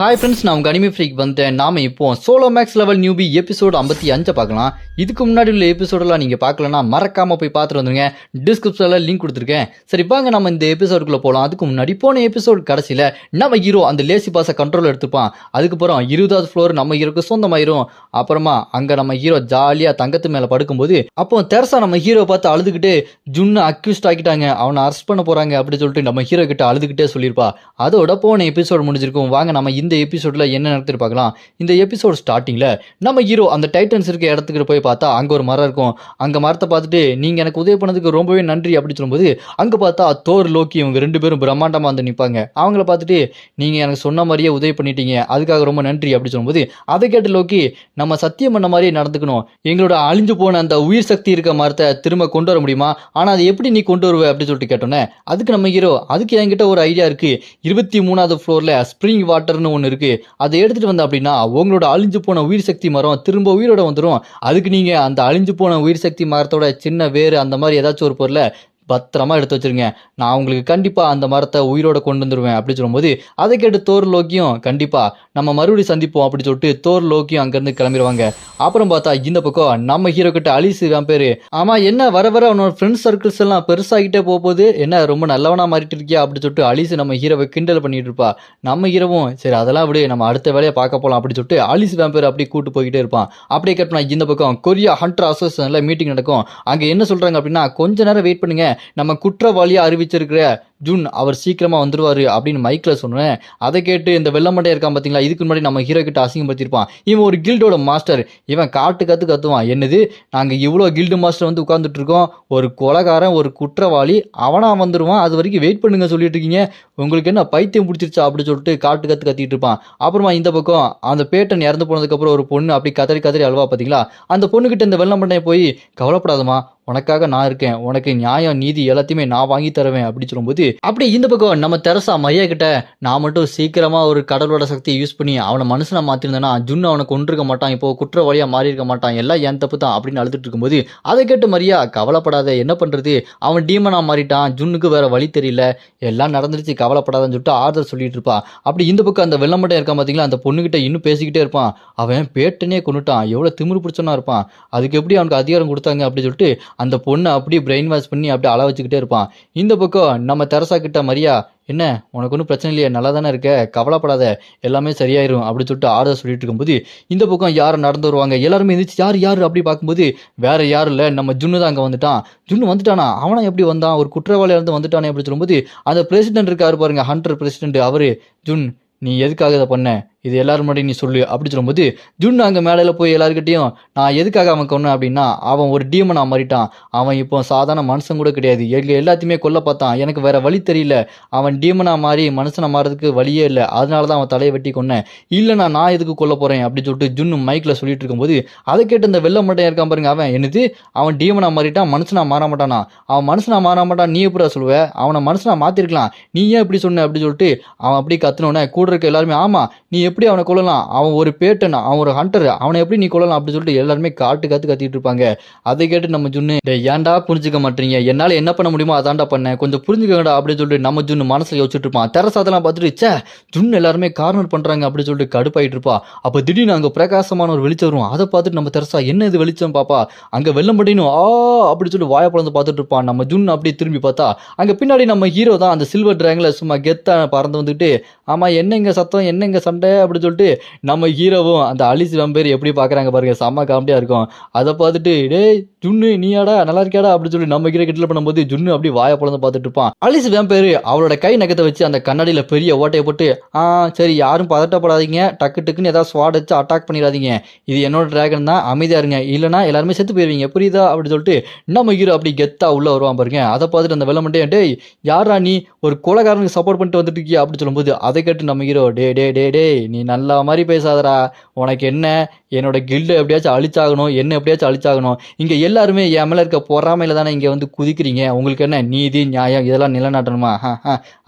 Hi friends, நான் உங்கள் anime freak வந்தேன். நாம் இப்போ solo maths level newbie episode 55 பார்க்கலாம். இதுக்கு முன்னாடி உள்ள எபிசோடெல்லாம் நீங்கள் பார்க்கலன்னா மறக்காமல் போய் பார்த்துட்டு வந்துருங்க. டிஸ்கிரிப்ஷனில் லிங்க் கொடுத்துருக்கேன். சரி வாங்க நம்ம இந்த எபிசோடுக்குள்ளே போகலாம். அதுக்கு முன்னாடி போன எபிசோடு கடைசியில் நம்ம ஹீரோ அந்த லேசி பாஸை கண்ட்ரோல் எடுத்துப்பான். அதுக்கப்புறம் 20வது ஃப்ளோர் நம்ம ஹீரோக்கு சொந்தமாயிரும். அப்புறமா அங்கே நம்ம ஹீரோ ஜாலியாக தங்கத்து மேலே படுக்கும்போது அப்போ தெரசா நம்ம ஹீரோ பார்த்து அழுதுகிட்டு ஜுன்னு அக்யூஸ்ட் ஆக்கிட்டாங்க, அவனை அரெஸ்ட் பண்ண போகிறாங்க அப்படின்னு சொல்லிட்டு நம்ம ஹீரோ கிட்ட அழுதுகிட்டே சொல்லியிருப்பா. அதோட போன எபிசோடு முடிஞ்சிருக்கும். வாங்க நம்ம இந்த எபிசோட்ல என்ன நடக்குது பார்க்கலாம். இந்த எபிசோட் ஸ்டார்டிங்ல நம்ம ஹீரோ அந்த டைட்டன்ஸ் இருக்க இடத்துக்கு போய் பார்த்தா அங்க ஒரு மரம் இருக்கும். அங்க மரத்தை பார்த்துட்டு நீங்க எனக்கு உதவி பண்ணதுக்கு ரொம்பவே நன்றி அப்படி சொல்லும்போது அங்க பார்த்தா தோர் லோக்கி இவங்க ரெண்டு பேரும் பிரம்மாண்டமா வந்து நிற்பாங்க. அவங்கள பார்த்துட்டு நீங்க எனக்கு சொன்ன மாதிரியே உதவி பண்ணிட்டீங்க, அதுக்காக ரொம்ப நன்றி அப்படி சொல்லும்போது அதை கேட்டு லோக்கி நம்ம சத்தியம் பண்ண மாதிரியே நடந்துக்கணும், எங்களோட அழிஞ்சு போன அந்த உயிர் சக்தி இருக்க மரத்தை திரும்ப கொண்டு வர முடியுமா, ஆனா அதை எப்படி நீ கொண்டு வருவ அப்படின்னு சொல்லிட்டு கேட்டோன்னே அதுக்கு நம்ம ஹீரோ அதுக்கு என்கிட்ட ஒரு ஐடியா இருக்கு, 23வது ஃப்ளோர்ல ஸ்ப்ரிங் வாட்டர்னு ஒன்று இருக்கு, அதை எடுத்துட்டு வந்த அப்படின்னா உங்களோட அழிஞ்சு போன உயிர் சக்தி மரம் திரும்ப உயிரோட வந்துடும். அதுக்கு நீங்க அந்த அழிஞ்சு போன உயிர் சக்தி மரத்தோட சின்ன வேறு அந்த மாதிரி ஏதாச்சும் ஒரு பொருளை பத்திரமா எடுத்து வச்சிருங்க, நான் உங்களுக்கு கண்டிப்பா அந்த மரத்தை உயிரோட கொண்டு வந்துருவேன் அப்படி சொல்லும்போது அதை கேட்டு தோர் லோக்கியும் கண்டிப்பா நம்ம மறுபடியும் சந்திப்போம் அப்படி சொல்லிட்டு தோர் லோக்கியும் அங்கிருந்து கிளம்பிடுவாங்க. அப்புறம் பார்த்தா இந்த பக்கம் நம்ம ஹீரோ கிட்ட அலிஸ் பேரு, ஆமா என்ன வர வர அவனோட ஃப்ரெண்ட்ஸ் சர்க்கிள்ஸ் எல்லாம் பெருசாகிட்டே போகுது, என்ன ரொம்ப நல்லவனா மாறிட்டு இருக்கியா அப்படி சொல்லிட்டு அலிஸ் நம்ம ஹீரோவை கிண்டல் பண்ணிட்டு இருப்பா. நம்ம ஹீரோவும் சரி அதெல்லாம் விட நம்ம அடுத்த வேலையை பார்க்க போலாம் அப்படி சொல்லிட்டு அலிஸ் பேர் அப்படி கூட்டு போய்கிட்டே இருப்பான். அப்படியே கட்டினா இந்த பக்கம் கொரியா ஹண்டர் அசோசியேஷன்ல மீட்டிங் நடக்கும். அங்க என்ன சொல்றாங்க அப்படின்னா கொஞ்ச நேரம் வெயிட் பண்ணுங்க, நம்ம குற்றவாளியா அறிவிச்சிருக்கிற ஜூன் அவர் சீக்கிரமா வந்துருவாரு அப்படின்னு மைக்ல சொன்னேன். அதை கேட்டு இந்த வெள்ளமண்டை இருக்கான் பாத்தீங்களா, இதுக்கு முன்னாடி நம்ம ஹீரோ கிட்ட அசிங்கப்படுத்திருப்பான், இவன் ஒரு கில்டோட மாஸ்டர், இவன் காட்டு கத்துவான், என்னது நாங்க இவ்வளவு கில்டு மாஸ்டர் வந்து உட்கார்ந்துட்டு இருக்கோம், ஒரு கொலைகாரன் ஒரு குற்றவாளி அவனா வந்துருவான், அது வரைக்கும் வெயிட் பண்ணுங்க சொல்லிட்டு இருக்கீங்க, உங்களுக்கு என்ன பைத்தியம் பிடிச்சிருச்சா அப்படி சொல்லிட்டு காட்டு கத்திட்டு இருப்பான். அப்புறமா இந்த பக்கம் அந்த பேட்டன் இறந்து போனதுக்கு அப்புறம் ஒரு பொண்ணு அப்படி கதறி அழுவா பாத்தீங்களா, அந்த பொண்ணு கிட்ட இந்த வெள்ளமண்டையை போய் கவலைப்படாதமா உனக்காக நான் இருக்கேன், உனக்கு நியாயம் நீதி எல்லாத்தையுமே நான் வாங்கி தருவேன் அப்படி சொல்லும்போது அப்படி இந்த பக்கம் நம்ம தெரசா மையா கிட்ட நான் மட்டும் சீக்கிரமா ஒரு கடவுளோட சக்தியை யூஸ் பண்ணி அவனை மனுஷனை மாத்திருந்தேன்னா ஜுன்னு அவனை கொண்டிருக்க மாட்டான், இப்போ குற்றவாளியா மாறி இருக்க மாட்டான், எல்லாம் என் தப்பு தான் அப்படின்னு அழுதுட்டு இருக்கும்போது அதை கேட்டு மரியா கவலைப்படாத என்ன பண்றது, அவன் டீமனா மாறிட்டான், ஜுன்னுக்கு வேற வழி தெரியல, எல்லாம் நடந்துருச்சு கவலைப்படாதன்னு சொல்லிட்டு ஆறுதல் சொல்லிட்டு இருப்பா. அப்படி இந்த பக்கம் அந்த வெள்ளமட்டை இருக்கான் பாத்தீங்களா, அந்த பொண்ணுகிட்ட இன்னும் பேசிக்கிட்டே இருப்பான், அவன் பேட்டனே கொண்டுட்டான், எவ்வளவு திமிரு பிடிச்சனா இருப்பான், அதுக்கு எப்படி அவனுக்கு அதிகாரம் கொடுத்தாங்க அப்படி சொல்லிட்டு அந்த பொண்ணை அப்படியே பிரெயின் வாஷ் பண்ணி அப்படியே அள வச்சுக்கிட்டே இருப்பான். இந்த பக்கம் நம்ம தெரசா கிட்ட மரியா என்ன உனக்கு ஒன்றும் பிரச்சனை இல்லையா, நல்லா தானே இருக்க, கவலைப்படாத எல்லாமே சரியாயிரும் அப்படி சொல்லிட்டு ஆறுதல் சொல்லிட்டு இருக்கும்போது இந்த பக்கம் யாரும் நடந்து வருவாங்க. எல்லாருமே இருந்துச்சு யார் அப்படி பார்க்கும்போது வேற யாரும் இல்லை, நம்ம ஜுன்னு தான் அங்கே வந்துட்டான். ஜுன்னு வந்துட்டானா, அவனா எப்படி வந்தான், ஒரு குற்றவாளியா இருந்து வந்துட்டானே அப்படி சொல்லும்போது அந்த பிரசிடென்ட் இருக்காரு பாருங்க, ஹண்டர் பிரசிடென்ட், அவரு ஜுன் நீ எதுக்காக இதை பண்ண, இது எல்லாரும் முன்னாடி நீ சொல்லு அப்படி சொல்லும்போது ஜுன் அங்கே மேலே போய் எல்லாருக்கிட்டையும் நான் எதுக்காக அவன் கொன்னேன் அப்படின்னா அவன் ஒரு டீமனா மாறிட்டான், அவன் இப்போ சாதாரண மனுஷன் கூட கிடையாது, எல்லாத்தையுமே கொல்ல பார்த்தான், எனக்கு வேற வழி தெரியல, அவன் டீமனா மாறி மனுஷனை மாறதுக்கு வழியே இல்லை, அதனால தான் அவன் தலையை வெட்டி கொன்னேன், இல்லைனா நான் எதுக்கு கொல்ல போறேன் அப்படி சொல்லிட்டு ஜுன்னு மைக்ல சொல்லிட்டு இருக்கும்போது அதை கேட்டு இந்த வெள்ள மட்டையா இருக்கான் பாருங்க, அவன் என்னது அவன் டீமனா மாறிட்டான் மனுஷனா மாற மாட்டானா, அவன் மனுஷனா மாற மாட்டான் நீ எப்படி சொல்லுவ, அவனை மனுஷனா மாத்திருக்கலாம், நீ ஏன் இப்படி சொன்ன அப்படி சொல்லிட்டு அவன் அப்படி கத்துனோடனே கூட இருக்க எல்லாருமே ஆமா நீ எப்படி அவனை கொள்ளலாம், அவன் ஒரு பேட்டன், அவன் ஒரு ஹண்டர், அவனை எப்படி நீ கொள்ளலாம் அப்படி சொல்லிட்டு எல்லாருமே கத்திட்டு இருப்பாங்க. அதை கேட்டு நம்ம ஜுன்னு ஏன்டா புரிஞ்சுக்க மாட்டீங்க, என்னால என்ன பண்ண முடியுமோ அதான்டா பண்ணேன், கொஞ்சம் புரிஞ்சுக்கடா அப்படின்னு சொல்லிட்டு நம்ம ஜுன்னு மனசுல யோசிச்சுட்டு இருப்பான். தெரசா அதெல்லாம் பார்த்துட்டு சே ஜுன்னு எல்லாருமே கார்னர் பண்றாங்க அப்படி சொல்லிட்டு கடுப்பாயிட்டு இருப்பா. அப்ப திடீர்னு அங்க பிரகாசமான ஒரு வெளிச்சம் வரும். அதை பார்த்துட்டு நம்ம தெரசா என்ன இது வெளிச்சம் பாப்பா, அங்க வெள்ளம் படினும் அப்படி சொல்லிட்டு வாயை பழந்து பார்த்துட்டு இருப்பான். நம்ம ஜுன்னு அப்படி திரும்பி பார்த்தா அங்க பின்னாடி நம்ம ஹீரோ தான் அந்த சில்வர் டிராகன்ல சும்மா கெத்தா பறந்து வந்துட்டு ஆமா என்னங்க சத்தம் என்னங்க சண்டை அப்படி சொல்லிட்டு நம்ம ஹீரோவும் அந்த அலிஸ் வெம்பேர் எப்படி பாக்குறாங்க பாருங்க, செம்ம காமெடியா இருக்கும். அதை பார்த்துட்டு டேய் ஜுன்னு நீயாடா நல்லா இருக்கியாடா அப்படி சொல்லி நம்ம ஹீரோ கிட்ட பண்ணும்போது ஜுன்னு அப்படி வாயை பொழந்து பார்த்துட்டு இருப்பான். அலிஸ் வெம்பேர் அவளோட கை நகத்தை வச்சு அந்த கண்ணாடியில பெரிய ஓட்டையை போட்டு சரி யாரும் பதட்டப்படாதீங்க, டக்குன்னு ஏதாவது ஸ்வாட் வச்சு அட்டாக் பண்ணிடாதீங்க, இது என்னோட டிராகன் தான், அமைதியா இருங்க, இல்லைன்னா எல்லாருமே செத்து போயிருவீங்க புரியுதா அப்படி சொல்லிட்டு நம்ம ஹீரோ அப்படி கெத்தா உள்ள வருவான் பாருங்க. அதை பார்த்துட்டு அந்த வெள்ள மட்டும் டேய் யாரா நீ ஒரு கொலைகாரனுக்கு சப்போர்ட் பண்ணிட்டு வந்துட்டு இருக்கியா அப்படி சொல்லும்போது அதை கேட்டு நம்ம ஹீரோ டே நீ நல்லா மாதிரி பேசாதடா, உனக்கு என்ன என்னோட கில்டு எப்படியாச்சும் அழிச்சாகணும், என்ன எப்படியாச்சும் அழிச்சாகணும், இங்கே எல்லாருமே என் மேலே இருக்க பொறாமையில் தானே இங்கே வந்து குதிக்கிறீங்க, உங்களுக்கு என்ன நீதி நியாயம் இதெல்லாம் நிலநாட்டணுமா,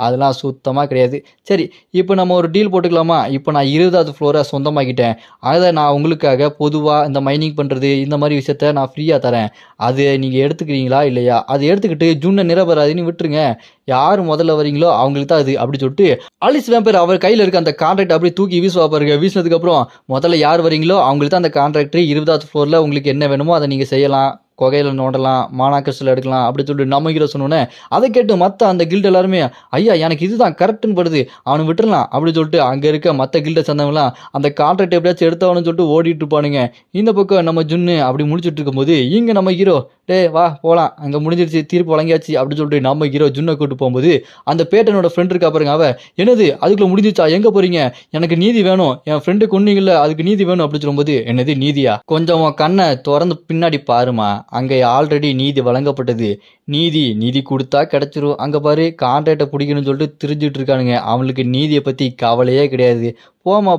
அதெல்லாம் சுத்தமாக கிடையாது. சரி இப்போ நம்ம ஒரு டீல் போட்டுக்கலாமா, இப்போ நான் 20வது ஃப்ளோரை சொந்தமாக்கிட்டேன், அதை நான் உங்களுக்காக பொதுவாக இந்த மைனிங் பண்ணுறது இந்த மாதிரி விஷயத்த நான் ஃப்ரீயாக தரேன், அது நீங்கள் எடுத்துக்கிறீங்களா இல்லையா, அதை எடுத்துக்கிட்டு ஜுன்னை நிரபராதின்னு விட்டுருங்க, யார் முதல்ல வரீங்களோ அவங்களுக்கு தான் அது அப்படி சொல்லிட்டு ஆலிஸ் வேம்பர் அவர் கையில் இருக்க அந்த கான்ட்ராக்ட் அப்படியே தூக்கி வீசுவா பாருங்க. வீசினதுக்கு அப்புறம் முதல்ல யார் வரீங்களோ அவங்களுக்கு தான் அந்த கான்ட்ராக்ட் 20வது ஃப்ளோரில் உங்களுக்கு என்ன வேணுமோ அதை நீங்கள் செய்யலாம், கொகையில் நோண்டலாம், மானாக்கஸில் எடுக்கலாம் அப்படி சொல்லிட்டு நம்ம ஹீரோ சொன்னோன்னே அதை கேட்டு மற்ற அந்த கில்டு எல்லாருமே ஐயா எனக்கு இதுதான் கரெக்டுன்னு படுது அவனை விட்டுறலாம் அப்படின்னு சொல்லிட்டு அங்கே இருக்க மற்ற கில்டை சேர்ந்தவங்களாம் அந்த கான்ட்ராக்ட் எப்படியாச்சும் எடுத்தவனு சொல்லிட்டு ஓடிட்டு இருப்பானுங்க. இந்த பக்கம் நம்ம ஜுன்னு அப்படி முடிச்சுட்டு இருக்கும்போது இங்கே நம்ம ஹீரோ டே வா போகலாம் அங்கே முடிஞ்சிருச்சு தீர்ப்பு வழங்கியாச்சு அப்படின்னு சொல்லிட்டு நம்ம ஹீரோ ஜுன்னை கூட்டு போகும்போது அந்த பேட்டனோட ஃப்ரெண்ட் இருக்கா பாருங்க, அவ என்னது அதுக்குள்ள முடிஞ்சிச்சா எங்கே போறீங்க, எனக்கு நீதி வேணும், என் ஃப்ரெண்டு கொன்னீங்கல்ல அதுக்கு நீதி வேணும் அப்படின்னு சொல்லும்போது என்னது நீதியா, கொஞ்சம் கண்ணை திறந்து பின்னாடி பாருமா, அங்கே ஆல்ரெடி நீதி வழங்கப்பட்டது, நீதி கொடுத்தா கிடைச்சிரும், அங்கே பாரு கான்ட்ராக்டை பிடிக்கணும்னு சொல்லிட்டு திரிஞ்சிட்டு இருக்கானுங்க, அவங்களுக்கு நீதியை பற்றி கவலையே கிடையாது, போமா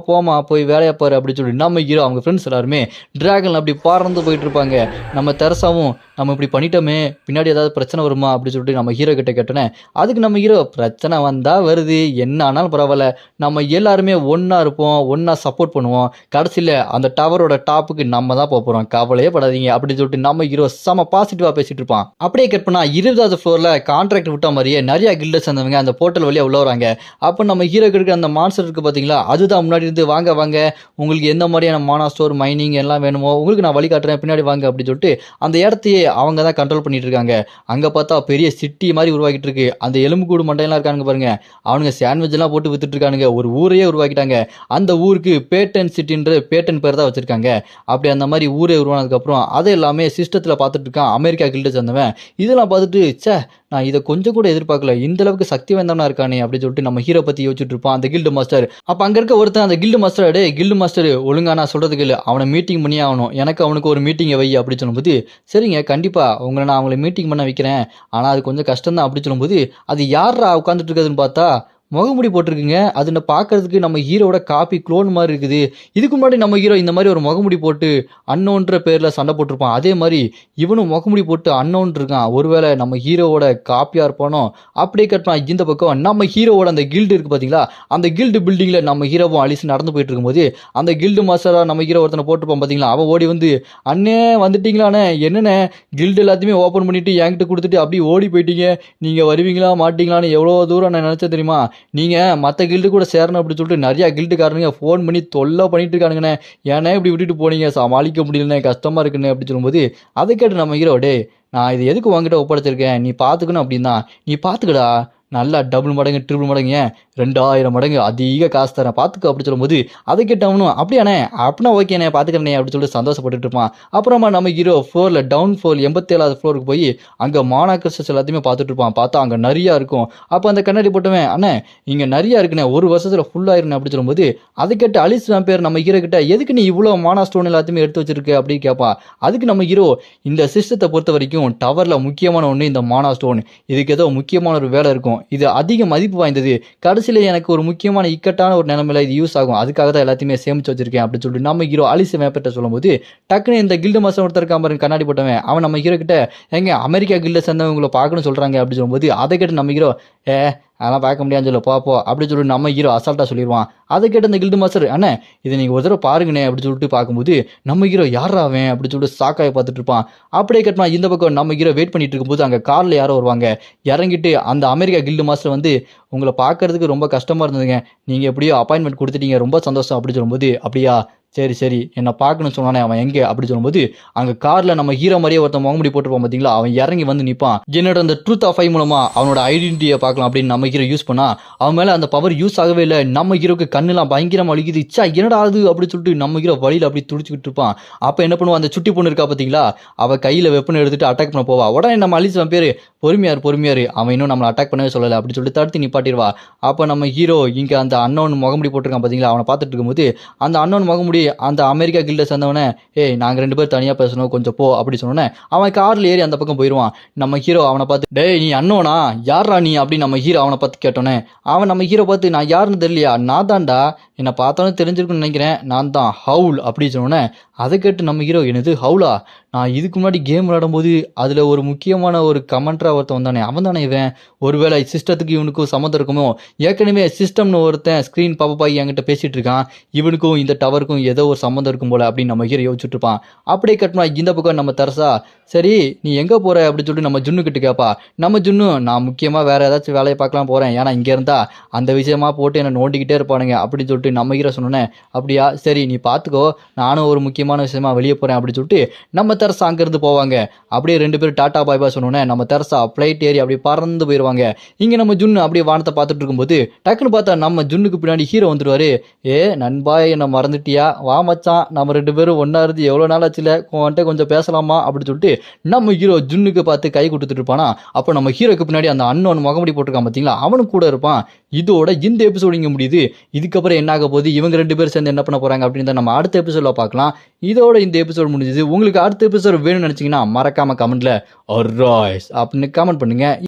போய் வேலையை பாரு அப்படின்னு சொல்லி நம்ம ஹீரோ அவங்க ஃப்ரெண்ட்ஸ் எல்லாருமே டிராகன் அப்படி பறந்து போயிட்டு இருப்பாங்க. நம்ம தெரசாவும் நம்ம இப்படி பண்ணிட்டோமே பின்னாடி ஏதாவது பிரச்சனை வருமா அப்படின்னு சொல்லிட்டு நம்ம ஹீரோ கிட்ட கேட்டோன்னே அதுக்கு நம்ம ஹீரோ பிரச்சனை வந்தால் வருது என்ன ஆனாலும் பரவாயில்ல, நம்ம எல்லாருமே ஒன்றா இருப்போம், ஒன்றா சப்போர்ட் பண்ணுவோம், கடைசியில் அந்த டவரோட டாப்புக்கு நம்ம தான் போகிறோம், கவலையே படாதீங்க அப்படின்னு சொல்லிட்டு நம்ம ஹீரோ செம பாசிட்டிவாக பேசிட்டு இருப்பான். அப்படியே கட் பண்ணா 20வது ஃப்ளோரில் கான்ட்ராக்ட் விட்ட மாதிரியே நிறைய கில்டர்ஸ் இருந்தவங்க அந்த போர்ட்டல் வழியாக உள்ள வராங்க. அப்போ நம்ம ஹீரோ இருக்கிற அந்த மான்ஸ்டர் இருக்குது பார்த்தீங்களா, அதுதான் முன்னாடி இருந்து வாங்க உங்களுக்கு எந்த மாதிரியான மானா ஸ்டோர் மைனிங் எல்லாம் வேணுமோ உங்களுக்கு நான் வழிகாட்டுறேன் பின்னாடி வாங்க அப்படின்னு சொல்லிட்டு அந்த இடத்தையே அவங்க தான் கண்ட்ரோல் பண்ணிட்டு இருக்காங்க. அங்கே பார்த்தா பெரிய சிட்டி மாதிரி உருவாக்கிட்டு இருக்கு. அந்த எலும்புக்கூடு மண்டையெல்லாம் இருக்காங்க பாருங்க, அவனுங்க சாண்ட்விச் எல்லாம் போட்டு வித்துட்டு இருக்கானுங்க, ஒரு ஊரையே உருவாக்கிட்டாங்க. அந்த ஊருக்கு பேட்டன் சிட்டின்ற பேட்டன் பேர் தான் வச்சிருக்காங்க. அப்படி அந்த மாதிரி ஊரே உருவானதுக்கப்புறம் அதை எல்லாமே சிஸ்டத்தில் பார்த்துட்டு இருக்கான் அமெரிக்கா கில்டு சேர்ந்தவன். இதெல்லாம் பார்த்துட்டு சே நான் இதை கொஞ்சம் கூட எதிர்பார்க்கல, இந்த அளவுக்கு சக்தி வாய்ந்தவனா இருக்கானே அப்படின்னு சொல்லிட்டு நம்ம ஹீரோ பற்றி யோசிச்சுட்டு இருப்பான் அந்த கில்டு மாஸ்டர். அப்போ அங்கே இருக்க ஒருத்தன் அந்த கில்டு மாஸ்டர் டே கில்டு மாஸ்டர் ஒழுங்கா நான் சொல்கிறதுக்கு இல்லை, அவனை மீட்டிங் பண்ணி ஆகணும், எனக்கு அவனுக்கு ஒரு மீட்டிங்கை வை அப்படின்னு சொல்லும்போது சரிங்க கண்டிப்பாக உங்களை நான் அவங்களை மீட்டிங் பண்ண வைக்கிறேன், ஆனால் அது கொஞ்சம் கஷ்டம் தான் அப்படின்னு சொல்லும்போது அது யாரா உட்காந்துட்டு இருக்குதுன்னு பார்த்தா முகமுடி போட்டிருக்குங்க. அது பார்க்கறதுக்கு நம்ம ஹீரோட காப்பி க்ளோன் மாதிரி இருக்குது. இதுக்கு முன்னாடி நம்ம ஹீரோ இந்த மாதிரி ஒரு முகமுடி போட்டு அன்னோன்ற பேரில் சண்டை போட்டிருப்பான், அதே மாதிரி இவனும் முகமுடி போட்டு அன்னோன் இருக்கான், ஒருவேளை நம்ம ஹீரோவோட காப்பியாக இருப்பானோ. அப்படியே கட்டினா இந்த பக்கம் நம்ம ஹீரோவோட அந்த கில்டு இருக்குது பார்த்தீங்களா, அந்த கில்டு பில்டிங்கில் நம்ம ஹீரோவும் அலிஸ் நடந்து போயிட்டு இருக்கும்போது அந்த கில்டு மாஸ்டராக நம்ம ஹீரோ ஒருத்தனை போட்டிருப்பான் பார்த்தீங்களா, அவன் ஓடி வந்து அண்ணே வந்துட்டீங்களாண்ணே, என்னென்ன கில்டு எல்லாத்தையுமே ஓப்பன் பண்ணிவிட்டு என்கிட்ட கொடுத்துட்டு அப்படியே ஓடி போயிட்டீங்க, நீங்கள் வருவீங்களா மாட்டீங்களான்னு எவ்வளோ தூரம் நான் நினச்சேன் தெரியுமா, நீங்கள் மற்ற கில்டு கூட சேரணும் அப்படின்னு சொல்லிட்டு நிறையா கில்டுக்காரனுங்க ஃபோன் பண்ணி தொல்லை பண்ணிட்டு இருக்கானுங்கண்ணே, ஏன்னா இப்படி விட்டுட்டு போனீங்க சமாளிக்க முடியலண்ணே கஷ்டமாக இருக்குண்ணே அப்படின்னு சொல்லும்போது அதை கேட்டு நம்ம ஹீரோ டே நான் இது எதுக்கு உங்ககிட்ட ஒப்படைச்சிருக்கேன் நீ பார்த்துக்கணும் அப்படின்னா நீ பார்த்துக்கடா, நல்லா டபுள் மடங்கு ட்ரிபிள் மடங்கு ஏன் 2000 மடங்கு அதிக காசு தரேன் பார்த்துக்க அப்படி சொல்லும்போது அதை கேட்டவனும் அப்படியாண்ணே அப்படின்னா ஓகேண்ணே பார்த்துக்கிறேனே அப்படின்னு சொல்லிட்டு சந்தோஷப்பட்டுட்டு இருப்பான். அப்புறமா நம்ம ஹீரோ ஃப்ளோரில் டவுன் ஃப்ளோர் 87வது ஃப்ளோருக்கு போய் அங்கே மானாக்கர்ஸ் எல்லாத்தையுமே பார்த்துட்டு இருப்பான். பார்த்தா அங்கே நிறையா இருக்கும். அப்போ அந்த கண்ணாடி போட்டவன் அண்ணே இங்கே நிறையா இருக்குண்ணே ஒரு வருஷத்தில் ஃபுல்லாயிருண்ணே அப்படி சொல்லும்போது அதை கேட்டு அலிஸ் பேர் நம்ம ஹீரோ கிட்ட எதுக்கு நீ இவ்வளோ மானா ஸ்டோன் எல்லாத்தையுமே எடுத்து வச்சிருக்க அப்படின்னு கேட்பான். அதுக்கு நம்ம ஹீரோ இந்த சிஸ்டத்தை பொறுத்த வரைக்கும் டவரில் முக்கியமான ஒன்று இந்த மானா ஸ்டோன், இதுக்கு ஏதோ முக்கியமான ஒரு வேலை இருக்கும், இது அதிக மதிப்பு வாய்ந்தது, கடைசியில் எனக்கு ஒரு முக்கியமான இக்கட்டான ஒரு நிலைமையில இது யூஸ் ஆகும், அதுக்காக தான் எல்லாத்தையுமே சேமிச்சு வச்சிருக்கேன் அப்படின்னு சொல்லிட்டு நம்ம ஹீரோ அலிஸ் மேப்பிட்ட சொல்லும்போது டக்குன்னு இந்த கில்டு மாஸ்டர் ஒருத்தர் இருக்காம கண்ணாடி போட்டவன் அவன் நம்ம ஹீரோ கிட்ட எங்க அமெரிக்கா கில்டை சேர்ந்தவங்களை பார்க்கணும்னு சொல்றாங்க அப்படின்னு சொல்லும்போது அதை கேட்டு நம்ம ஹீரோ அதெல்லாம் பார்க்க முடியாதுன்னு சொல்ல பாப்போம் அப்படின்னு சொல்லிட்டு நம்ம ஹீரோ அசால்ட்டாக சொல்லிடுவான். அதை கேட்டு அந்த கில்டு மாஸ்டர் அண்ணே இதை நீங்கள் ஒரு தடவை பாருங்கண்ணே அப்படின்னு சொல்லிட்டு பார்க்கும்போது நம்ம ஹீரோ யாராவேன் அப்படின்னு சொல்லிட்டு சாக்காய பார்த்துட்டு இருப்பான். அப்படியே கட்டினா இந்த பக்கம் நம்ம ஹீரோ வெயிட் பண்ணிட்டு இருக்கும்போது அங்கே காரில் யாரோ வருவாங்க. இறங்கிட்டு அந்த அமெரிக்கா கில்டு மாஸ்டர் வந்து உங்களை பார்க்கறதுக்கு ரொம்ப கஷ்டமாக இருந்ததுங்க, நீங்கள் எப்படியோ அப்பாயின்மெண்ட் கொடுத்துட்டீங்க ரொம்ப சந்தோஷம் அப்படின்னு சொல்லும்போது அப்படியா சரி என்னை பார்க்கணும்னு சொன்னானே அவன் எங்கே அப்படி சொல்லும்போது அங்கே காரில் நம்ம ஹீரோ மாதிரியே ஒருத்தன் முகமுடி போட்டுருப்பான் பார்த்தீங்களா, அவன் இறங்கி வந்து நிற்பான். என்னோட அந்த ட்ரூத் ஆஃப் ஐ மூலமாக அவனோட ஐடென்டிட்டியை பார்க்கலாம் அப்படின்னு நம்ம ஹீரோ யூஸ் பண்ணா அவன் மேலே அந்த பவர் யூஸ் ஆகவே இல்லை. நம்ம ஹீரோக்கு கண்ணெல்லாம் பயங்கரமாக அழிக்குது, இச்சா என்னடா ஆகுது அப்படின்னு சொல்லிட்டு நம்ம ஹீரோ வழியில் அப்படி துடிச்சிக்கிட்டு இருப்பான். அப்போ என்ன பண்ணுவான், அந்த சுட்டி பொண்ணு இருக்கா பார்த்தீங்களா, அவள் கையில் வெப்பனை எடுத்துட்டு அட்டாக் பண்ண போவா. உடனே நம்ம அலிஸ் பேர் பொறுமையாரு அவன் இன்னும் நம்மளை அட்டாக் பண்ணவே சொல்லலை அப்படின்னு சொல்லிட்டு தடுத்து நிப்பாட்டிடுவா. அப்போ நம்ம ஹீரோ இங்கே அந்த அன்னோன் முகமுடி போட்டிருக்கான் பார்த்தீங்களா, அவனை பார்த்துட்டு இருக்கும்போது அந்த அன்னோன் முகமுடி அந்த அமெரிக்கா கில்டை சேர்ந்தவனே நாங்கள் 2 பேர் தனியாக பேசணும் கொஞ்சம் போ அப்படி சொன்னோன்னே அவன் காரில் ஏறி அந்த பக்கம் போயிடுவான். நம்ம ஹீரோ அவனை பார்த்து டேய் நீ அண்ணோனா யாரா நீ அப்படின்னு நம்ம ஹீரோ அவனை பார்த்து கேட்டோன்னே அவன் நம்ம ஹீரோ பார்த்து நான் யாருன்னு தெரியலையா, நான் தான்டா, என்னை பார்த்தோன்னு தெரிஞ்சிருக்குன்னு நினைக்கிறேன், நான் தான் ஹவுல் அப்படி சொன்னோன்னே அதை கேட்டு நம்ம ஹீரோ என்னது ஹவுலா, நான் இதுக்கு முன்னாடி கேம் விளையாடும்போது அதில் ஒரு முக்கியமான ஒரு கமெண்ட்ராக ஒருத்தன் வந்தானே, அவன் தானே இவன், ஒருவேளை சிஸ்டத்துக்கு இவனுக்கும் சம்மந்தம் இருக்குமோ, ஏற்கனவே சிஸ்டம்னு ஒருத்தன் ஸ்க்ரீன் பாப்பாகி என்கிட்ட பேசிகிட்டு இருக்கான், இவனுக்கும் இந்த டவருக்கும் ஏதோ ஒரு சம்மந்தம் இருக்கும் போல அப்படின்னு நம்ம ஹீரோ யோசிச்சுட்டு இருப்பான். அப்படியே கட்டினா இந்த பக்கம் நம்ம தரசா, சரி நீ எங்கே போகிற அப்படின்னு சொல்லிட்டு நம்ம ஜுன்னு கிட்ட கேட்பா. நம்ம ஜுன்னு, நான் முக்கியமாக வேறு ஏதாச்சும் வேலையை பார்க்கலாம் போகிறேன், ஏன்னா இங்கே இருந்தால் அந்த விஷயமா போட்டு என்னை நோண்டிக்கிட்டே இருப்பானுங்க அப்படின்னு சொல்லிட்டு நம்ம ஹீரோ சொன்னோன்னே, அப்படியா சரி நீ பார்த்துக்கோ, நானும் ஒரு முக்கியமான விஷயமா வெளியே போகிறேன் அப்படின்னு சொல்லிட்டு நம்ம தெரசா அங்கேருந்து போவாங்க. அப்படியே 2 பேரும் டாட்டா பாய் பாய் சொன்னோன்னே நம்ம தெரசா ஃப்ளைட் ஏறி அப்படியே பறந்து போயிடுவாங்க. இங்கே நம்ம ஜுன்னு அப்படியே வானத்தை பார்த்துட்டு இருக்கும்போது டக்குன்னு பார்த்தா நம்ம ஜுன்னுக்கு பின்னாடி ஹீரோ வந்துடுவாரு. ஏ நண்பா, என்ன மறந்துட்டியா, வா மச்சான், நம்ம 2 பேரும் ஒன்றா இருந்து எவ்வளோ நாள் ஆச்சுல, உன்கிட்ட கொஞ்சம் பேசலாமா அப்படின்னு சொல்லிட்டு நம்ம ஹீரோ ஜுன்னுக்கு பார்த்து கை கொடுத்துட்டு இருப்பானா. அப்போ நம்ம ஹீரோக்கு பின்னாடி அந்த அண்ணன் முகமுடி போட்டிருக்கான் பார்த்தீங்களா, அவனும் கூட இருப்பான். இதோட இந்த எபிசோடு இங்கே முடியுது. இதுக்கப்புறம் என்ன ஆக போகுது, இவங்க 2 பேரும் சேர்ந்து என்ன பண்ண போகிறாங்க அப்படின்னு நம்ம அடுத்த எபிசோடில் பார்க்கலாம். இதோட இந்த எபிசோடு முடிஞ்சுது. உங்களுக்கு அடுத்த எபிசோடு வேணும்னு நினச்சிங்கன்னா மறக்காமல் கமெண்ட்டில் அராய்ஸ் அப்படின்னு கமெண்ட் பண்ணுங்கள்.